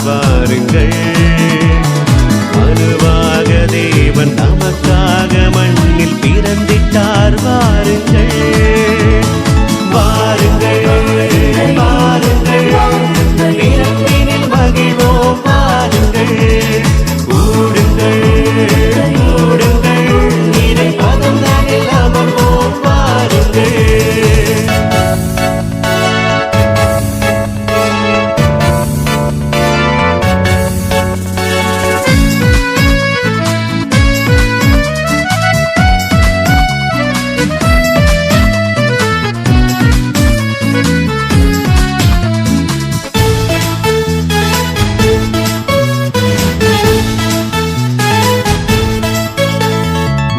பிறந்தார் வாருங்கள். மனுவாக தேவன் நமக்காக மண்ணில் பிறந்திட்டார் வாருங்கள். வாருங்கள் வாருங்கள் பிறப்பினில் மகிழ்வோம் வாருங்கள். கூடுங்கள் கூடுங்கள் இறை பதம் தனில் அமர்வோம் வாருங்கள்.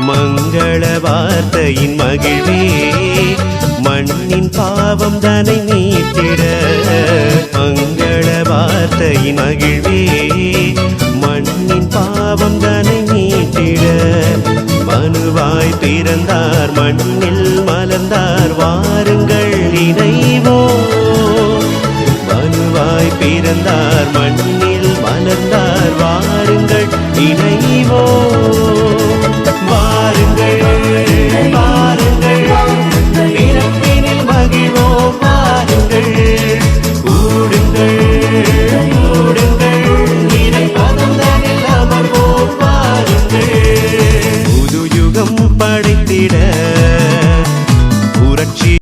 மங்கள வார்த்தையின் மகிழ்வே மண்ணின் பாவம் தனை நீத்திட. மங்கள வார்த்தையின் மகிழ்வே மண்ணின் பாவம் தனை நீத்திட. மனுவாய் பிறந்தார் மண்ணில் மலர்ந்தார் வாருங்கள் இணைவோம். மனுவாய் பிறந்தார் மண்ணில் மலர்ந்தார் வாருங்கள் இணைவோம். வாருங்கள்